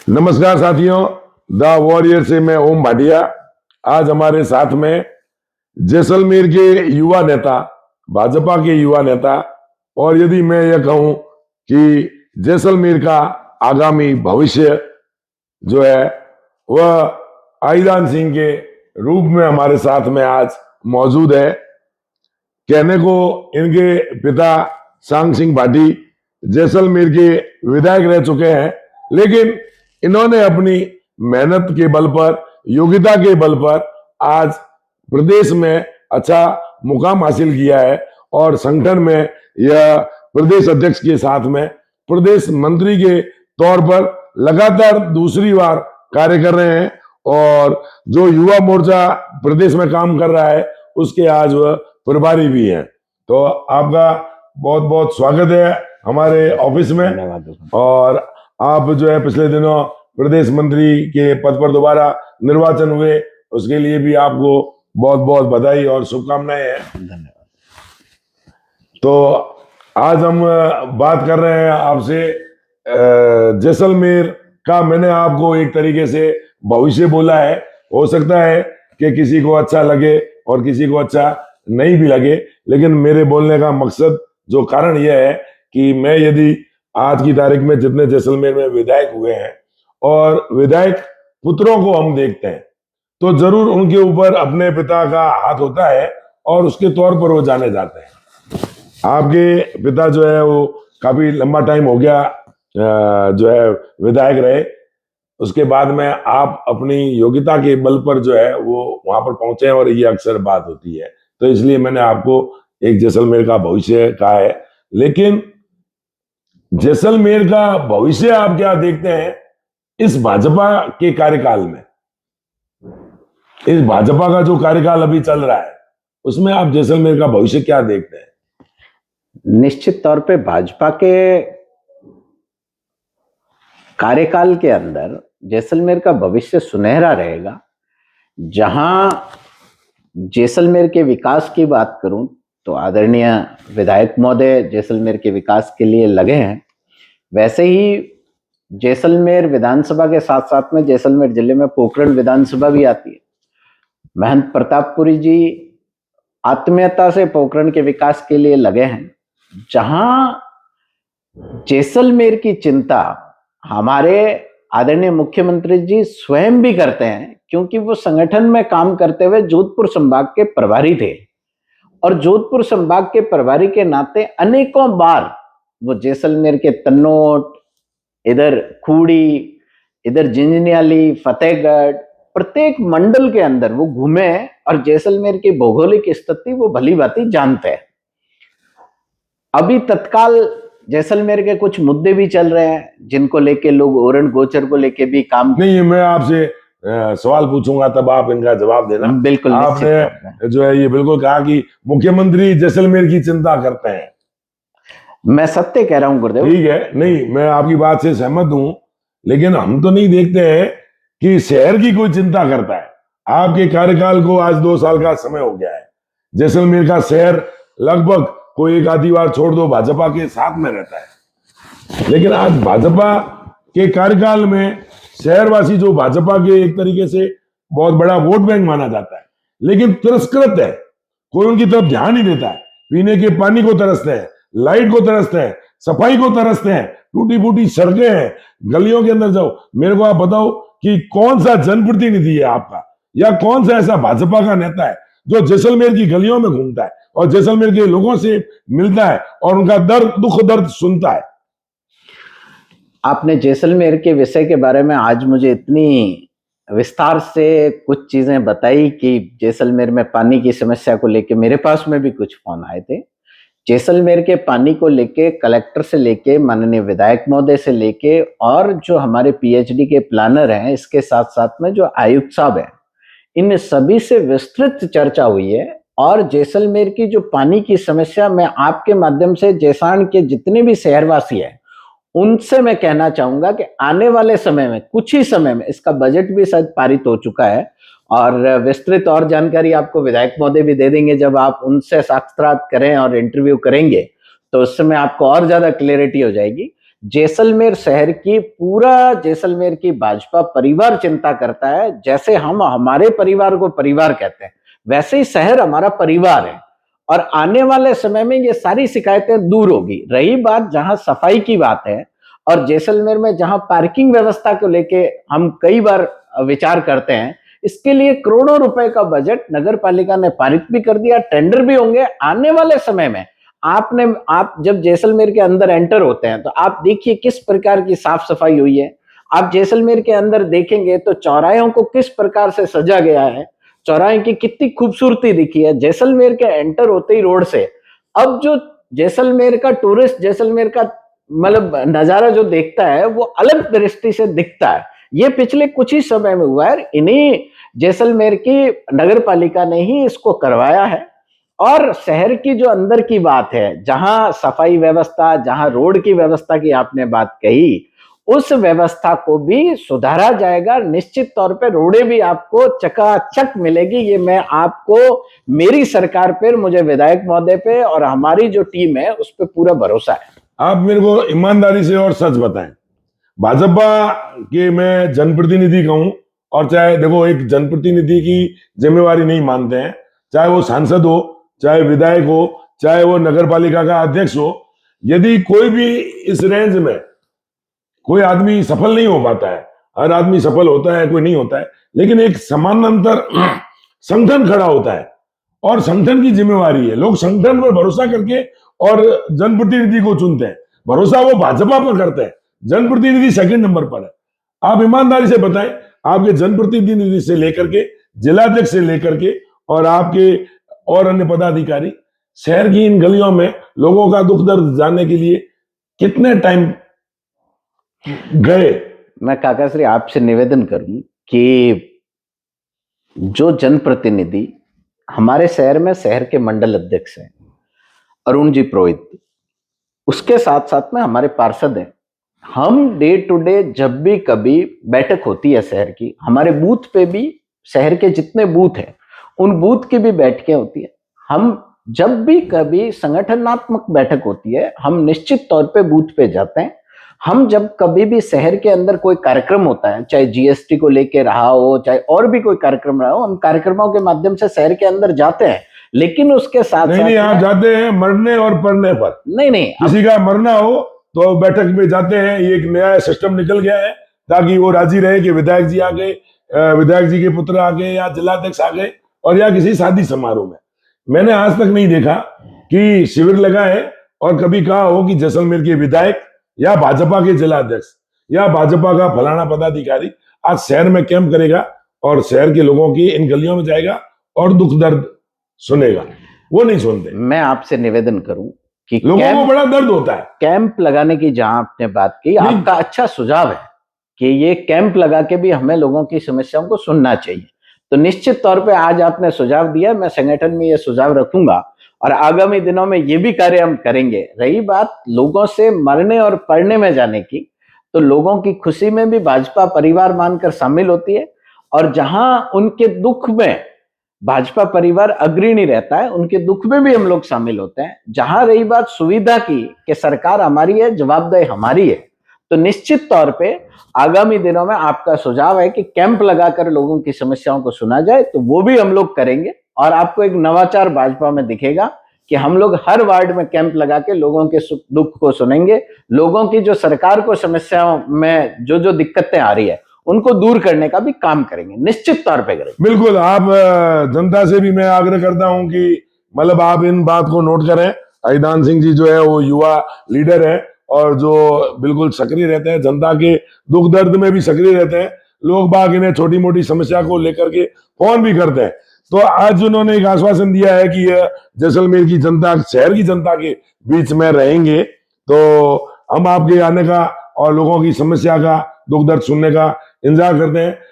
नमस्कार साथियों, the warrior से मैं ओम भाटिया। आज हमारे साथ में जैसलमेर के युवा नेता, भाजपा के युवा नेता, और यदि मैं यह कहूं कि जैसलमेर का आगामी भविष्य जो है वह आईदान सिंह के रूप में हमारे साथ में आज मौजूद है। कहने को इनके पिता सांग सिंह भाटी जैसलमेर के विधायक रह चुके हैं, लेकिन इन्होंने अपनी मेहनत के बल पर, योग्यता के बल पर आज प्रदेश में अच्छा मुकाम हासिल किया है और संगठन में यह प्रदेश अध्यक्ष के साथ में प्रदेश मंत्री के तौर पर लगातार दूसरी बार कार्य कर रहे हैं और जो युवा मोर्चा प्रदेश में काम कर रहा है उसके आज वह प्रभारी भी हैं। तो आपका बहुत बहुत स्वागत है हमारे ऑफिस में। और आप जो है पिछले दिनों प्रदेश मंत्री के पद पर दोबारा निर्वाचन हुए, उसके लिए भी आपको बहुत बहुत बधाई और शुभकामनाएं हैं। धन्यवाद। तो आज हम बात कर रहे हैं आपसे जैसलमेर का। मैंने आपको एक तरीके से भविष्य बोला है, हो सकता है कि किसी को अच्छा लगे और किसी को अच्छा नहीं भी लगे, लेकिन मेरे बोलने का मकसद, जो कारण यह है कि मैं यदि आज की तारीख में जितने जैसलमेर में विधायक हुए हैं और विधायक पुत्रों को हम देखते हैं तो जरूर उनके ऊपर अपने पिता का हाथ होता है और उसके तौर पर वो जाने जाते हैं। आपके पिता जो है वो काफी लंबा टाइम हो गया जो है विधायक रहे, उसके बाद में आप अपनी योग्यता के बल पर जो है वो वहां पर पहुंचे हैं और ये अक्सर बात होती है, तो इसलिए मैंने आपको एक जैसलमेर का भविष्य कहा है। लेकिन जैसलमेर का भविष्य आप क्या देखते हैं इस भाजपा के कार्यकाल में? इस भाजपा का जो कार्यकाल अभी चल रहा है उसमें आप जैसलमेर का भविष्य क्या देखते हैं? निश्चित तौर पे भाजपा के कार्यकाल के अंदर जैसलमेर का भविष्य सुनहरा रहेगा। जहां जैसलमेर के विकास की बात करूं तो आदरणीय विधायक महोदय जैसलमेर के विकास के लिए लगे हैं, वैसे ही जैसलमेर विधानसभा के साथ साथ में जैसलमेर जिले में पोखरण विधानसभा भी आती है। महंत प्रतापपुरी जी आत्मीयता से पोखरण के विकास के लिए लगे हैं। जहां जैसलमेर की चिंता हमारे आदरणीय मुख्यमंत्री जी स्वयं भी करते हैं, क्योंकि वो संगठन में काम करते हुए जोधपुर संभाग के प्रभारी थे और जोधपुर संभाग के प्रभारी के नाते अनेकों बार वो जैसलमेर के तन्नोट, इधर खूड़ी, इधर जिंजनियाली, फतेहगढ़, प्रत्येक मंडल के अंदर वो घूमे और जैसलमेर की भौगोलिक स्थिति वो भली भांति जानते हैं। अभी तत्काल जैसलमेर के कुछ मुद्दे भी चल रहे हैं जिनको लेके लोग ओरण गोचर को लेके भी काम नहीं, मैं आपसे सवाल पूछूंगा तब आप इनका जवाब देना। बिल्कुल। आपने जो है ये बिल्कुल कहा कि मुख्यमंत्री जैसलमेर की चिंता करते हैं। मैं सत्य कह रहा हूं गुरुदेव। ठीक है, नहीं मैं आपकी बात से सहमत हूं, लेकिन हम तो नहीं देखते हैं कि शहर की कोई चिंता करता है। आपके कार्यकाल को आज 2 साल का समय हो गया है, जैसलमेर का शहर लगभग कोई एक आधी बार छोड़ दो भाजपा के साथ में रहता है, लेकिन आज भाजपा के कार्यकाल में शहरवासी जो भाजपा के एक तरीके से बहुत बड़ा वोट बैंक माना जाता है, लेकिन तिरस्कृत है, कोई उनकी तरफ ध्यान नहीं देता है। पीने के पानी को तरसते हैं, लाइट को तरसते हैं, सफाई को तरसते हैं, टूटी फूटी सड़कें हैं, गलियों के अंदर जाओ। मेरे को आप बताओ कि कौन सा जनप्रतिनिधि है आपका या कौन सा ऐसा भाजपा का नेता है जो जैसलमेर की गलियों में घूमता है और जैसलमेर के लोगों से मिलता है और उनका दर्द, दुख दर्द सुनता है? आपने जैसलमेर के विषय के बारे में आज मुझे इतनी विस्तार से कुछ चीजें बताई कि जैसलमेर में पानी की समस्या को लेके मेरे पास में भी कुछ फोन आए थे। जैसलमेर के पानी को लेके कलेक्टर से लेके माननीय विधायक महोदय से लेके और जो हमारे पीएचडी के प्लानर हैं, इसके साथ साथ में जो आयुक्त साहब हैं, इन सभी से विस्तृत चर्चा हुई है। और जैसलमेर की जो पानी की समस्या, मैं आपके माध्यम से जैसाण के जितने भी शहरवासी हैं उनसे मैं कहना चाहूंगा कि आने वाले समय में, कुछ ही समय में, इसका बजट भी शायद पारित हो चुका है और विस्तृत और जानकारी आपको विधायक महोदय भी दे देंगे जब आप उनसे साक्षात्कार करें और इंटरव्यू करेंगे, तो उस समय आपको और ज्यादा क्लैरिटी हो जाएगी। जैसलमेर शहर की पूरा जैसलमेर की भाजपा परिवार चिंता करता है। जैसे हम हमारे परिवार को परिवार कहते हैं, वैसे ही शहर हमारा परिवार है और आने वाले समय में ये सारी शिकायतें दूर होगी। रही बात जहां सफाई की बात है और जैसलमेर में जहां पार्किंग व्यवस्था को लेके हम कई बार विचार करते हैं, इसके लिए करोड़ों रुपए का बजट नगर पालिका ने पारित भी कर दिया, टेंडर भी होंगे आने वाले समय में। आप जब जैसलमेर के अंदर एंटर होते हैं तो आप देखिए किस प्रकार की साफ सफाई हुई है। आप जैसलमेर के अंदर देखेंगे तो चौराहों को किस प्रकार से सजा गया है, चौराहे की कितनी खूबसूरती दिखी है। जैसलमेर के एंटर होते ही रोड से अब जो जैसलमेर का टूरिस्ट जैसलमेर का मतलब नजारा जो देखता है वो अलग दृष्टि से दिखता है। ये पिछले कुछ ही समय में हुआ है, इन्हीं जैसलमेर की नगर पालिका ने ही इसको करवाया है। और शहर की जो अंदर की बात है, जहां सफाई व्यवस्था, जहां रोड की व्यवस्था की आपने बात कही, उस व्यवस्था को भी सुधारा जाएगा। निश्चित तौर पे रोडें भी आपको चकाचक मिलेगी। ये मैं आपको मेरी सरकार पर, मुझे विधायक महोदय पे और हमारी जो टीम है उस पर पूरा भरोसा है। आप मेरे को ईमानदारी से और सच बताएं, भाजपा के मैं जनप्रतिनिधि कहूं और चाहे देखो एक जनप्रतिनिधि की जिम्मेवारी नहीं मानते हैं, चाहे वो सांसद हो, चाहे विधायक हो, चाहे वो नगर पालिका का अध्यक्ष हो। यदि कोई भी इस रेंज में कोई आदमी सफल नहीं हो पाता है, हर आदमी सफल होता है, कोई नहीं होता है, लेकिन एक समानांतर संगठन खड़ा होता है और संगठन की जिम्मेवारी है। लोग संगठन पर भरोसा करके और जनप्रतिनिधि को चुनते हैं। भरोसा वो भाजपा पर करते हैं, जनप्रतिनिधि सेकंड नंबर पर है। आप ईमानदारी से बताएं, आपके जनप्रतिनिधि से लेकर के जिलाध्यक्ष से लेकर के और आपके और अन्य पदाधिकारी शहर की इन गलियों में लोगों का दुख दर्द जानने के लिए कितने टाइम गए? मैं काका श्री आपसे निवेदन करूं कि जो जनप्रतिनिधि हमारे शहर में शहर के मंडल अध्यक्ष हैं अरुण जी पुरोहित, उसके साथ साथ में हमारे पार्षद हैं। हम डे टू डे जब भी कभी बैठक होती है शहर की, हमारे बूथ पे भी शहर के जितने बूथ हैं उन बूथ की भी बैठकें होती है। हम जब भी कभी संगठनात्मक बैठक होती है हम निश्चित तौर पे बूथ पे जाते हैं। हम जब कभी भी शहर के अंदर कोई कार्यक्रम होता है, चाहे जीएसटी को लेके रहा हो, चाहे और भी कोई कार्यक्रम रहा हो, हम कार्यक्रमों के माध्यम से शहर के अंदर जाते हैं। लेकिन उसके साथ नहीं, आप जाते हैं मरने और पढ़ने पर। नहीं, किसी का मरना हो तो बैठक में जाते हैं। ये एक नया सिस्टम निकल गया है ताकि वो राजी रहे कि विधायक जी आ गए, विधायक जी के पुत्र आ गए या जिलाध्यक्ष आ गए, और या किसी शादी समारोह में। मैंने आज तक नहीं देखा कि शिविर लगा है और कभी कहा हो कि जैसलमेर के विधायक या भाजपा के जिलाध्यक्ष या भाजपा का फलाना पदाधिकारी आज शहर में कैंप करेगा और शहर के लोगों की इन गलियों में जाएगा और दुख दर्द सुनेगा। वो नहीं सुनते। मैं आपसे निवेदन करूं कि लोगों को बड़ा दर्द होता है। कैंप लगाने की जहां आपने बात की, आपका अच्छा सुझाव है कि ये कैंप लगा के भी हमें लोगों की समस्याओं को सुनना चाहिए। तो निश्चित तौर पे आज आपने सुझाव दिया, मैं संगठन में ये सुझाव रखूंगा और आगामी दिनों में ये भी कार्य हम करेंगे। रही बात लोगों से मरने और पढ़ने में जाने की, तो लोगों की खुशी में भी भाजपा परिवार मानकर शामिल होती है और जहां उनके दुख में भाजपा परिवार अग्रणी रहता है, उनके दुख में भी हम लोग शामिल होते हैं। जहां रही बात सुविधा की कि सरकार हमारी है, जवाबदेही हमारी है, तो निश्चित तौर पे आगामी दिनों में आपका सुझाव है कि कैंप लगाकर लोगों की समस्याओं को सुना जाए, तो वो भी हम लोग करेंगे। और आपको एक नवाचार भाजपा में दिखेगा कि हम लोग हर वार्ड में कैंप लगा के लोगों के सुख दुख को सुनेंगे, लोगों की जो सरकार को समस्याओं में जो जो दिक्कतें आ रही है उनको दूर करने का भी काम करेंगे, निश्चित तौर पे करेंगे। बिल्कुल। आप जनता से भी मैं आग्रह करता हूं कि मतलब आप इन बात को नोट करें। अहिदान सिंह जी जो है वो युवा लीडर है और जो बिल्कुल सक्रिय रहते हैं, जनता के दुख दर्द में भी सक्रिय रहते हैं। लोग बाग इन्हें छोटी मोटी समस्या को लेकर के फोन भी करते हैं। तो आज उन्होंने एक आश्वासन दिया है कि जैसलमेर की जनता, शहर की जनता के बीच में रहेंगे, तो हम आपके आने का और लोगों की समस्या का, दुख दर्द सुनने का इंतजार करते हैं।